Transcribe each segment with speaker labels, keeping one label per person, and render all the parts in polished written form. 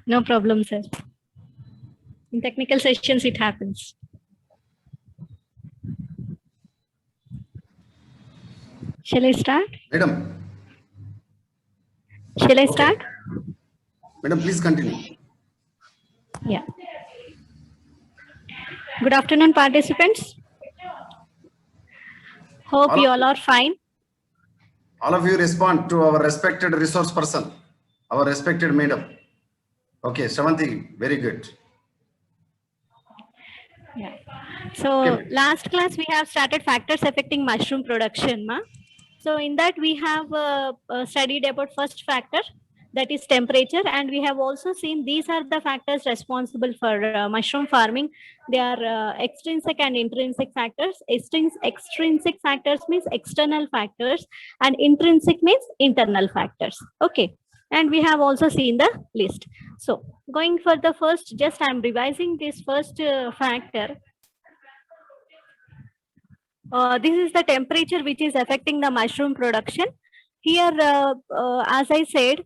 Speaker 1: No problem, sir. In technical sessions, it happens. Shall I start?
Speaker 2: Madam.
Speaker 1: Shall I start?
Speaker 2: Madam, please continue.
Speaker 1: Yeah. Good afternoon, participants. Hope you all are fine.
Speaker 2: All of you respond to our respected resource person, our respected madam. Okay, Shravanti, very good.
Speaker 1: Yeah. So last class we have started factors affecting mushroom production. So in that we have studied about first factor, that is temperature, and we have also seen these are the factors responsible for mushroom farming. They are extrinsic and intrinsic factors. Extrinsic factors means external factors and intrinsic means internal factors. Okay. And we have also seen the list. So going for the first, just I'm revising this first factor. This is the temperature which is affecting the mushroom production. Here, as I said,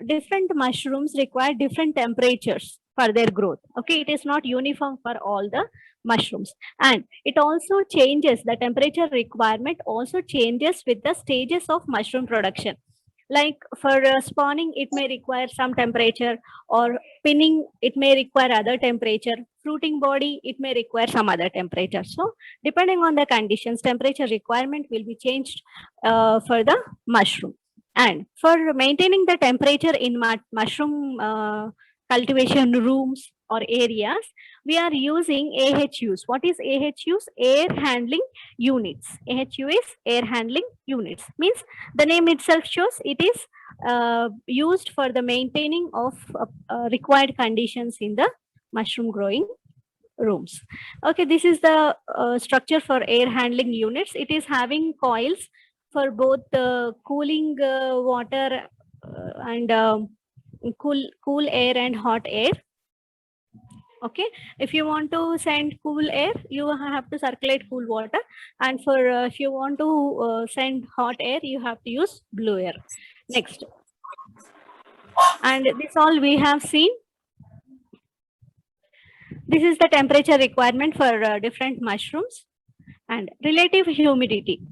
Speaker 1: different mushrooms require different temperatures for their growth. Okay, it is not uniform for all the mushrooms, and it also changes. The temperature requirement also changes with the stages of mushroom production. Like for spawning, it may require some temperature, or pinning, it may require other temperature. Fruiting body, it may require some other temperature. So depending on the conditions, temperature requirement will be changed for the mushroom. And for maintaining the temperature in mushroom cultivation rooms or areas, we are using AHUs. What is AHUs? Air handling units. AHU is air handling units. Means the name itself shows it is used for the maintaining of required conditions in the mushroom growing rooms. Okay, this is the structure for air handling units. It is having coils for both cooling water and cool air and hot air. Okay, if you want to send cool air, you have to circulate cool water, and for if you want to send hot air, you have to use blue air. Next, and this all we have seen. This is the temperature requirement for different mushrooms. And relative humidity.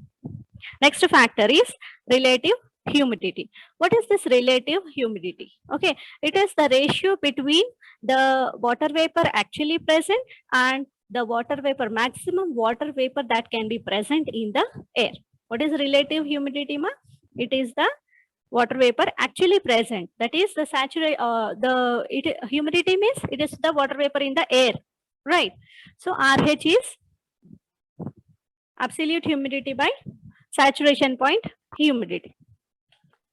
Speaker 1: Next factor is relative humidity. What is this relative humidity? Okay, it is the ratio between the water vapor actually present and the water vapor, maximum water vapor that can be present in the air. What is relative humidity, ma? It is the water vapor actually present. That is the humidity means it is the water vapor in the air, right? So RH is absolute humidity by saturation point humidity.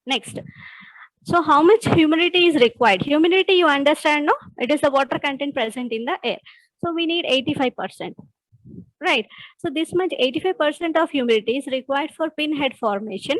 Speaker 1: Next, so how much humidity is required? Humidity, you understand, no? It is the water content present in the air. So we need 85%, right? So this much 85% of humidity is required for pinhead formation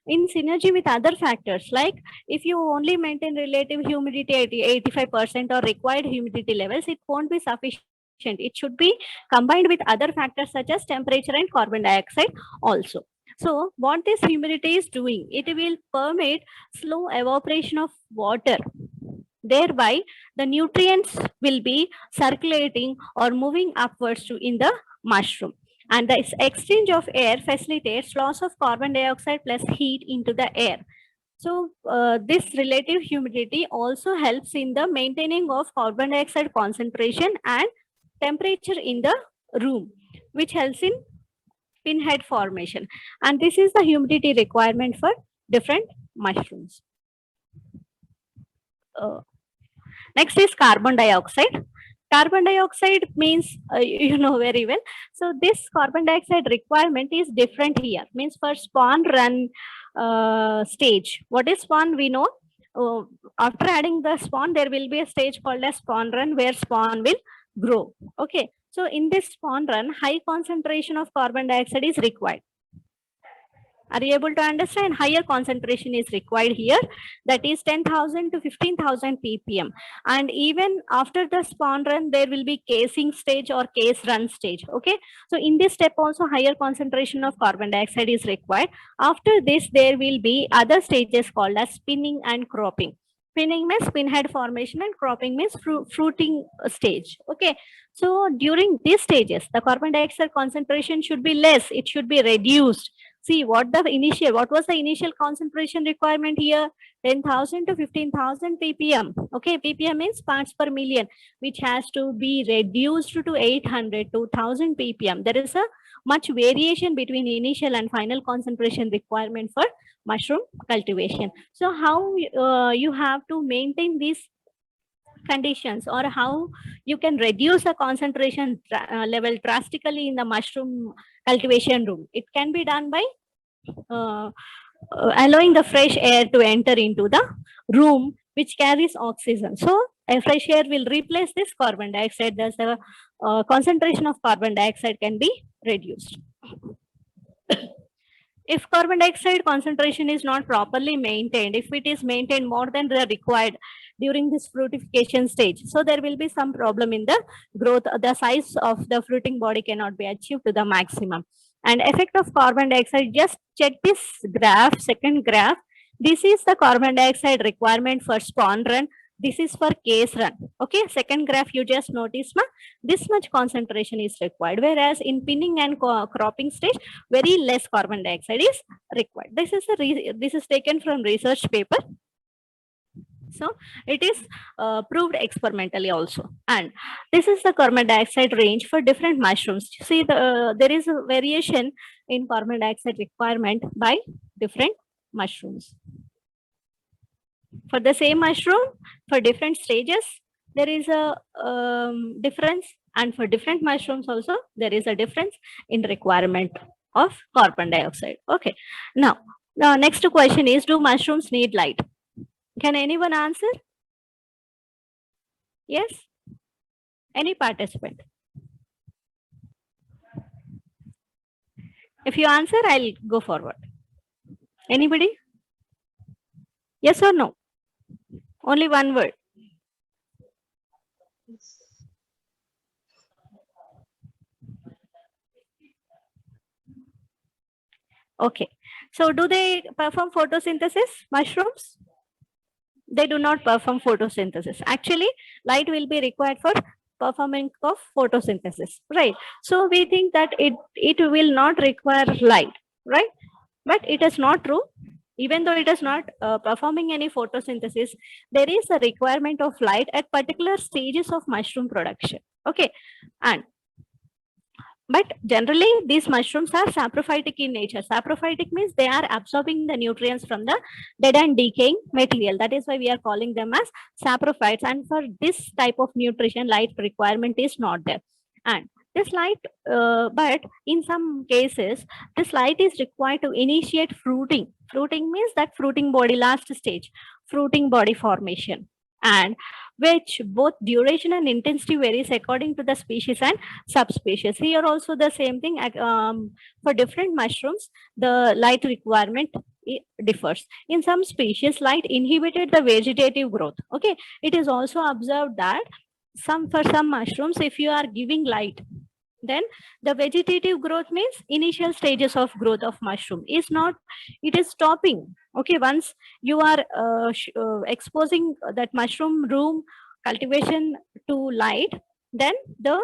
Speaker 1: in synergy with other factors. Like if you only maintain relative humidity at 85% or required humidity levels, it won't be sufficient. It should be combined with other factors such as temperature and carbon dioxide also. So what this humidity is doing, it will permit slow evaporation of water. Thereby, the nutrients will be circulating or moving upwards to in the mushroom. And the exchange of air facilitates loss of carbon dioxide plus heat into the air. So this relative humidity also helps in the maintaining of carbon dioxide concentration and temperature in the room, which helps in pinhead formation. And this is the humidity requirement for different mushrooms. Next is carbon dioxide. Carbon dioxide means, you know very well. So this carbon dioxide requirement is different here. Means for spawn run stage. What is spawn? We know. After adding the spawn, there will be a stage called as spawn run where spawn will grow. Okay. So in this spawn run, high concentration of carbon dioxide is required. Are you able to understand? Higher concentration is required here. That is 10,000 to 15,000 ppm. And even after the spawn run, there will be casing stage or case run stage. Okay. So in this step also higher concentration of carbon dioxide is required. After this, there will be other stages called as spinning and cropping. Pinning means pinhead formation and cropping means fruiting stage. Okay. So during these stages, the carbon dioxide concentration should be less. It should be reduced. See what was the initial concentration requirement here? 10,000 to 15,000 ppm. Okay. ppm means parts per million, which has to be reduced to 800 to 1000 ppm. There is a much variation between initial and final concentration requirement for mushroom cultivation. So how you have to maintain these conditions, or how you can reduce the concentration level drastically in the mushroom cultivation room? It can be done by allowing the fresh air to enter into the room, which carries oxygen. So a fresh air will replace this carbon dioxide. Thus the concentration of carbon dioxide can be reduced. If carbon dioxide concentration is not properly maintained, if it is maintained more than the required during this fruitification stage, so there will be some problem in the growth. The size of the fruiting body cannot be achieved to the maximum. And effect of carbon dioxide, just check this graph, second graph. This is the carbon dioxide requirement for spawn run. This is for case run. Okay, second graph you just notice this much concentration is required, whereas in pinning and cropping stage, very less carbon dioxide is required. This is taken from research paper. So it is proved experimentally also. And this is the carbon dioxide range for different mushrooms. See, there is a variation in carbon dioxide requirement by different mushrooms. For the same mushroom, for different stages, there is a difference, and for different mushrooms also, there is a difference in requirement of carbon dioxide. Okay. Now, next question is, do mushrooms need light? Can anyone answer? Yes? Any participant? If you answer, I'll go forward. Anybody? Yes or no? Only one word. Okay. So do they perform photosynthesis, mushrooms? They do not perform photosynthesis. Actually, light will be required for performing of photosynthesis, right? So we think that it will not require light, right? But it is not true. Even though it is not performing any photosynthesis, there is a requirement of light at particular stages of mushroom production. Okay. But generally, these mushrooms are saprophytic in nature. Saprophytic means they are absorbing the nutrients from the dead and decaying material. That is why we are calling them as saprophytes. And for this type of nutrition, light requirement is not there. And this light, but in some cases, this light is required to initiate fruiting. Fruiting means that fruiting body, last stage, fruiting body formation, and which both duration and intensity varies according to the species and subspecies. Here also the same thing. For different mushrooms, the light requirement differs. In some species, light inhibited the vegetative growth. Okay, it is also observed that for some mushrooms, if you are giving light, then the vegetative growth means initial stages of growth of mushroom is not, it is stopping. Okay, once you are exposing that mushroom room cultivation to light, then the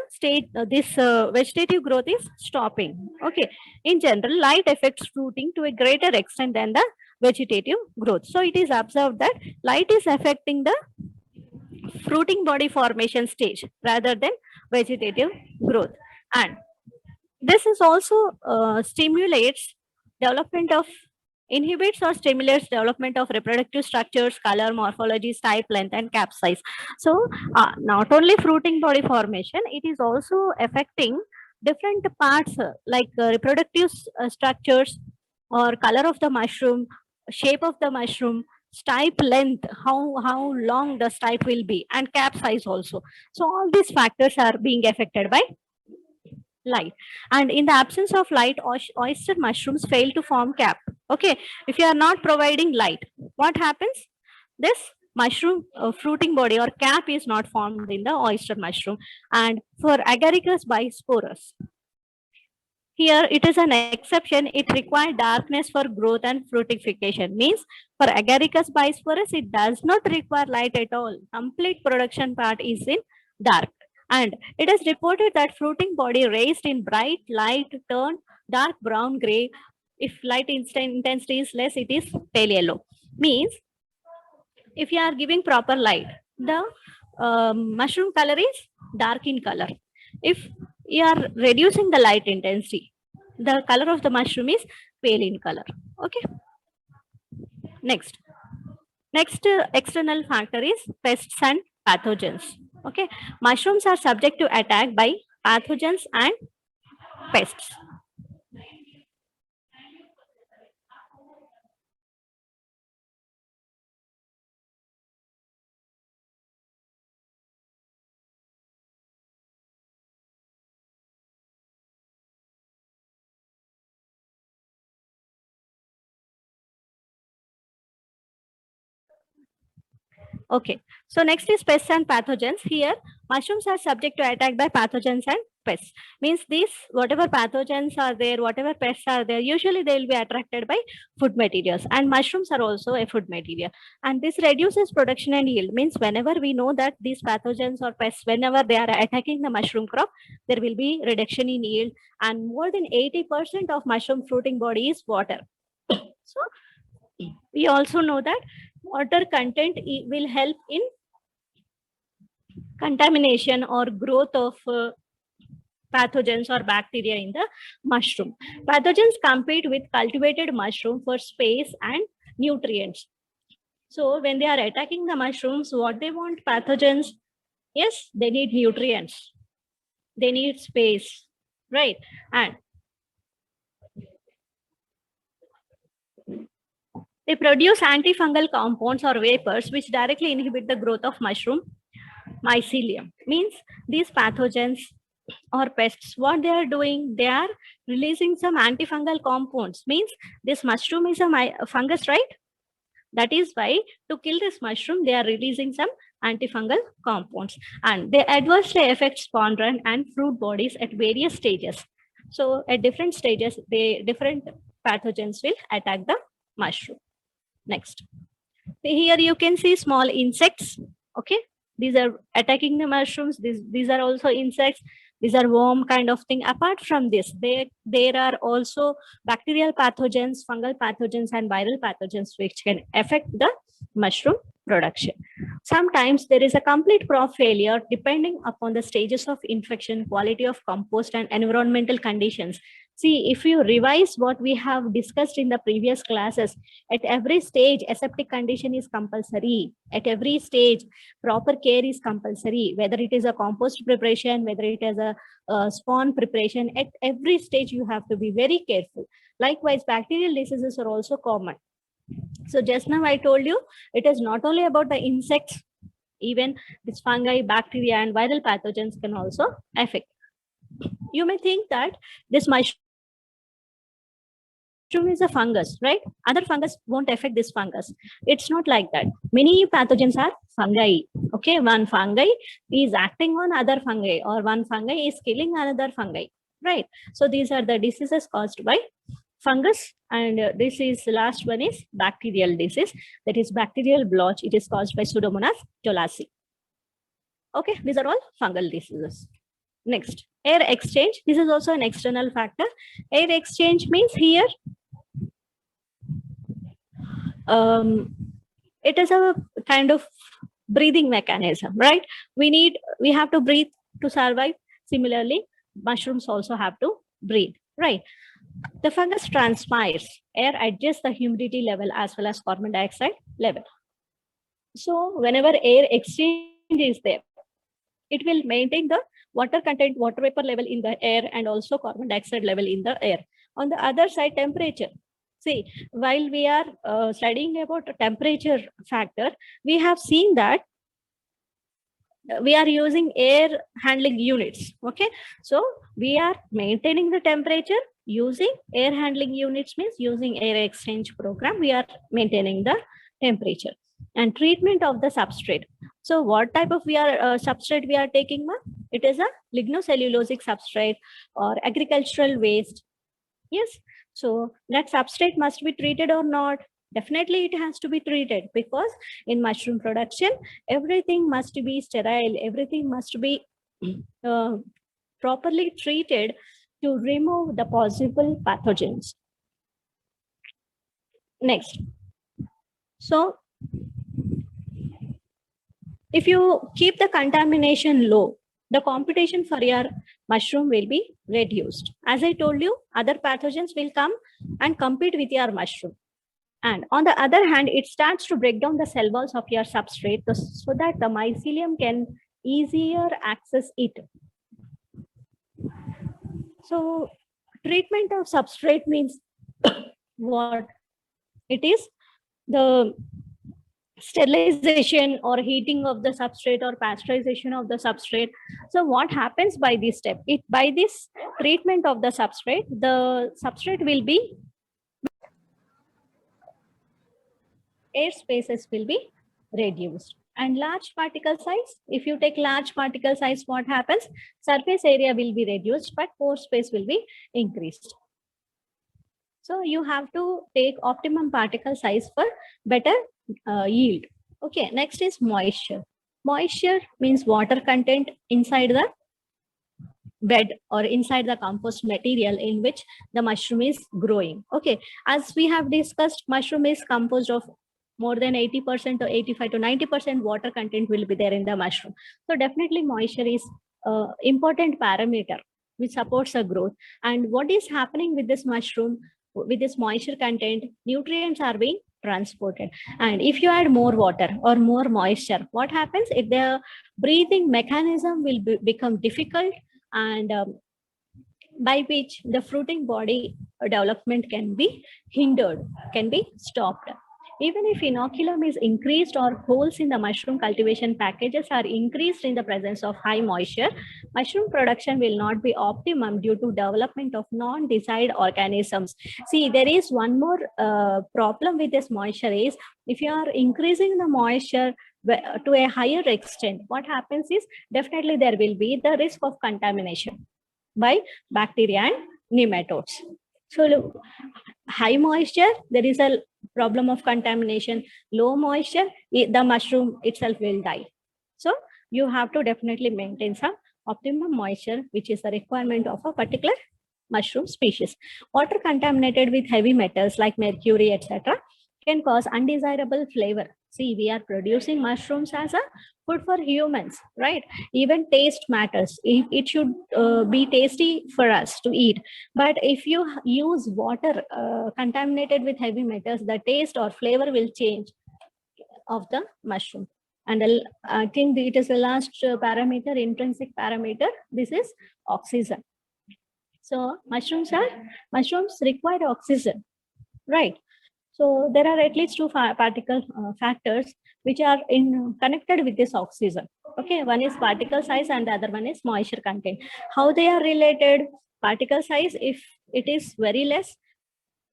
Speaker 1: this vegetative growth is stopping. Okay, in general, light affects fruiting to a greater extent than the vegetative growth. So it is observed that light is affecting the fruiting body formation stage rather than vegetative growth. And this is also stimulates development of, inhibits or stimulates development of reproductive structures, color, morphology, type, length, and cap size. So not only fruiting body formation, it is also affecting different parts like reproductive structures or color of the mushroom, shape of the mushroom, stipe length, how long the stipe will be, and cap size also. So all these factors are being affected by light. And in the absence of light, oyster mushrooms fail to form cap. Okay, if you are not providing light, what happens? This mushroom fruiting body or cap is not formed in the oyster mushroom. And for Agaricus bisporus, Here it is an exception. It requires darkness for growth and fructification. Means for Agaricus bisporus, it does not require light at all. Complete production part is in dark. And it is reported that fruiting body raised in bright light turn dark brown gray. If light intensity is less, it is pale yellow. Means if you are giving proper light, the mushroom color is dark in color. If you are reducing the light intensity, the color of the mushroom is pale in color. Okay. Next external factor is pests and pathogens. Okay. Mushrooms are subject to attack by pathogens and pests. Okay, so next is pests and pathogens. Here, mushrooms are subject to attack by pathogens and pests. Means these, whatever pathogens are there, whatever pests are there, usually they will be attracted by food materials. And mushrooms are also a food material. And this reduces production and yield. Means whenever we know that these pathogens or pests, whenever they are attacking the mushroom crop, there will be reduction in yield. And more than 80% of mushroom fruiting body is water. So we also know that water content will help in contamination or growth of pathogens or bacteria in the mushroom. Pathogens compete with cultivated mushroom for space and nutrients. So when they are attacking the mushrooms, what they want, pathogens, yes, they need nutrients, they need space, right? And they produce antifungal compounds or vapors which directly inhibit the growth of mushroom mycelium. Means these pathogens or pests, what they are doing, they are releasing some antifungal compounds. Means this mushroom is a fungus, right? That is why to kill this mushroom, they are releasing some antifungal compounds, and they adversely affect spawn run and fruit bodies at various stages. So at different stages, different pathogens will attack the mushroom. Next, here you can see small insects. Okay, these are attacking the mushrooms. These are also insects. These are worm kind of thing. Apart from this, there are also bacterial pathogens, fungal pathogens, and viral pathogens which can affect the mushroom production. Sometimes there is a complete crop failure depending upon the stages of infection, quality of compost, and environmental conditions. See, if you revise what we have discussed in the previous classes, at every stage, aseptic condition is compulsory. At every stage, proper care is compulsory, whether it is a compost preparation, whether it is a spawn preparation. At every stage, you have to be very careful. Likewise, bacterial diseases are also common. So just now I told you, it is not only about the insects, even this fungi, bacteria, and viral pathogens can also affect. You may think that this mushroom is a fungus, right? Other fungus won't affect this fungus. It's not like that. Many pathogens are fungi. Okay, one fungi is acting on other fungi, or one fungi is killing another fungi, right? So these are the diseases caused by fungus, and this is the last one is bacterial disease, that is bacterial blotch. It is caused by Pseudomonas tolasi. Okay, these are all fungal diseases. Next, air exchange. This is also an external factor. Air exchange means here it is a kind of breathing mechanism, right? We have to breathe to survive. Similarly, mushrooms also have to breathe, right? The fungus transpires. Air adjusts the humidity level as well as carbon dioxide level. So whenever air exchange is there, it will maintain the water content, water vapor level in the air, and also carbon dioxide level in the air. On the other side, temperature. See, while we are studying about temperature factor, we have seen that we are using air handling units. Okay, so we are maintaining the temperature using air handling units, means using air exchange program, we are maintaining the temperature. And treatment of the substrate. So what type of substrate we are taking? It is a lignocellulosic substrate or agricultural waste Yes. So that substrate must be treated or not? Definitely it has to be treated, because in mushroom production, everything must be sterile, everything must be uh, properly treated to remove the possible pathogens. Next. So if you keep the contamination low, the competition for your mushroom will be reduced. As I told you, other pathogens will come and compete with your mushroom. And on the other hand, it starts to break down the cell walls of your substrate so that the mycelium can easier access it. So treatment of substrate means what? It is the sterilization or heating of the substrate or pasteurization of the substrate. So what happens by this step? By this treatment of the substrate will be, air spaces will be reduced. And large particle size, if you take large particle size, what happens? Surface area will be reduced, but pore space will be increased. So you have to take optimum particle size for better yield. Okay, next is moisture. Moisture means water content inside the bed or inside the compost material in which the mushroom is growing. Okay, as we have discussed, mushroom is composed of more than 80% to 85 to 90% water content will be there in the mushroom. So definitely moisture is important parameter which supports the growth. And what is happening with this mushroom? With this moisture content, nutrients are being transported. And if you add more water or more moisture, what happens? If the breathing mechanism will become difficult, and by which the fruiting body development can be hindered, can be stopped. Even if inoculum is increased or holes in the mushroom cultivation packages are increased in the presence of high moisture, mushroom production will not be optimum due to development of non-desired organisms. See, there is one more problem with this moisture is, if you are increasing the moisture to a higher extent, what happens is definitely there will be the risk of contamination by bacteria and nematodes. So high moisture, there is a problem of contamination. Low moisture, the mushroom itself will die. So you have to definitely maintain some optimum moisture, which is the requirement of a particular mushroom species. Water contaminated with heavy metals like mercury, etc., can cause undesirable flavor. See, we are producing mushrooms as a food for humans, right? Even taste matters. It should be tasty for us to eat. But if you use water contaminated with heavy metals, the taste or flavor will change of the mushroom. And I think it is the last parameter, intrinsic parameter. This is oxygen. So mushrooms require oxygen, right? So there are at least two particle factors which are connected with this oxygen. Okay, one is particle size and the other one is moisture content. How they are related? Particle size, if it is very less,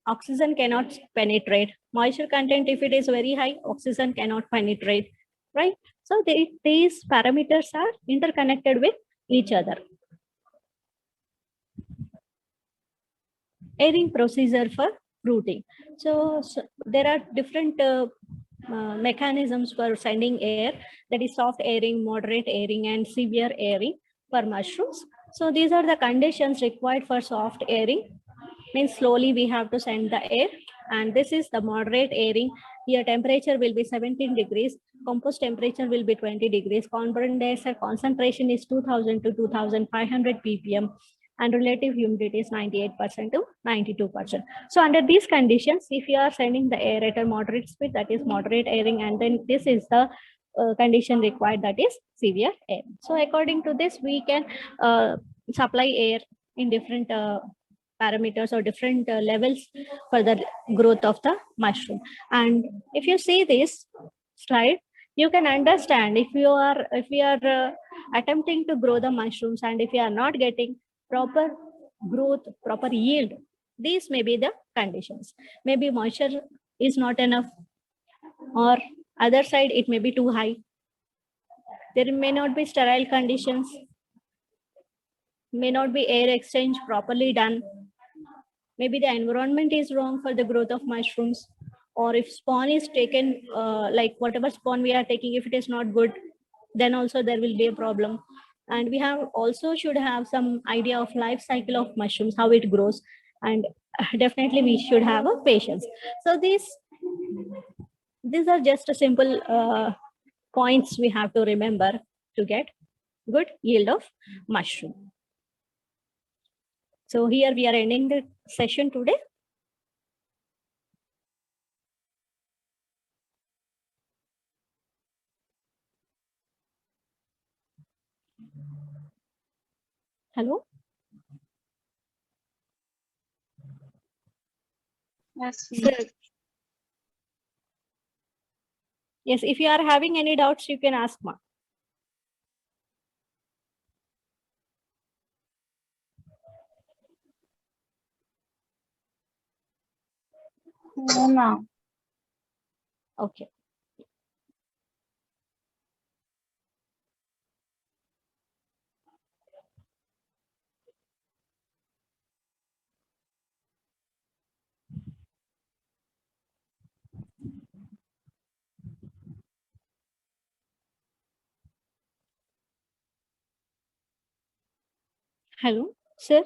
Speaker 1: oxygen cannot penetrate. Moisture content, if it is very high, oxygen cannot penetrate, right? So these parameters are interconnected with each other. Airing procedure for fruiting. So there are different mechanisms for sending air, that is soft airing, moderate airing, and severe airing for mushrooms. So these are the conditions required for soft airing. Means slowly we have to send the air, and this is the moderate airing. Here temperature will be 17 degrees, compost temperature will be 20 degrees, carbon dioxide concentration is 2000 to 2500 ppm, and relative humidity is 98% to 92%. So under these conditions, if you are sending the air at a moderate speed, that is moderate airing, and then this is the condition required, that is severe air. So according to this, we can supply air in different parameters or different levels for the growth of the mushroom. And if you see this slide, you can understand if we are attempting to grow the mushrooms, and if you are not getting proper growth, proper yield, these may be the conditions. Maybe moisture is not enough, or other side it may be too high. There may not be sterile conditions, may not be air exchange properly done, Maybe the environment is wrong for the growth of mushrooms, or if spawn is taken, like whatever spawn we are taking, if it is not good, then also there will be a problem. And we have also should have some idea of life cycle of mushrooms, how it grows, and definitely we should have a patience. So these are just a simple points we have to remember to get good yield of mushroom. So here we are ending the session today. Hello.
Speaker 3: Yes.
Speaker 1: Sir. Yes, if you are having any doubts, you can ask Ma.
Speaker 3: No, ma'am.
Speaker 1: Okay. Hello, sir.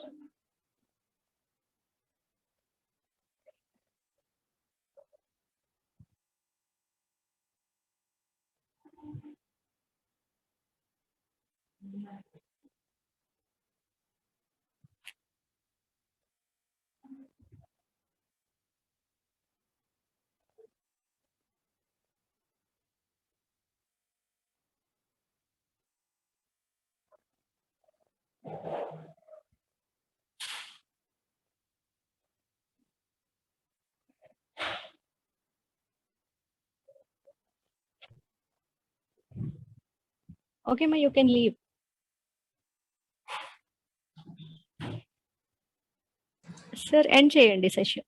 Speaker 1: Okay, Ma, you can leave. Sir, end చేయండి session.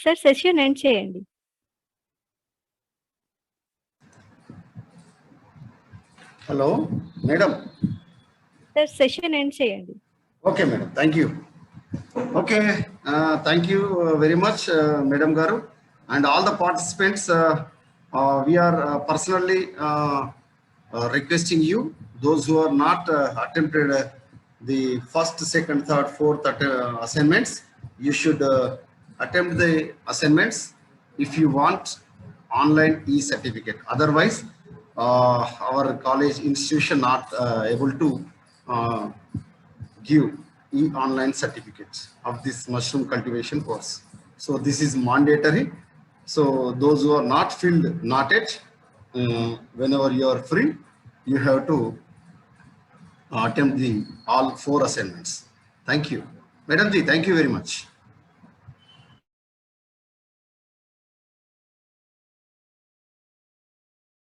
Speaker 1: Sir, session end చేయండి.
Speaker 2: Hello, madam.
Speaker 1: Sir, session end చేయండి.
Speaker 2: Okay, madam. Thank you. Okay, thank you very much, Madam Garu, and all the participants. We are personally requesting you, those who are not attempted the first, second, third, fourth assignments, you should attempt the assignments if you want online e-certificate. Otherwise, our college institution not able to give e-online certificates of this mushroom cultivation course. So this is mandatory. So those who are not filled, not yet, whenever you are free, you have to attempt the all 4 assignments. Thank you. Madam Ji, thank you very much.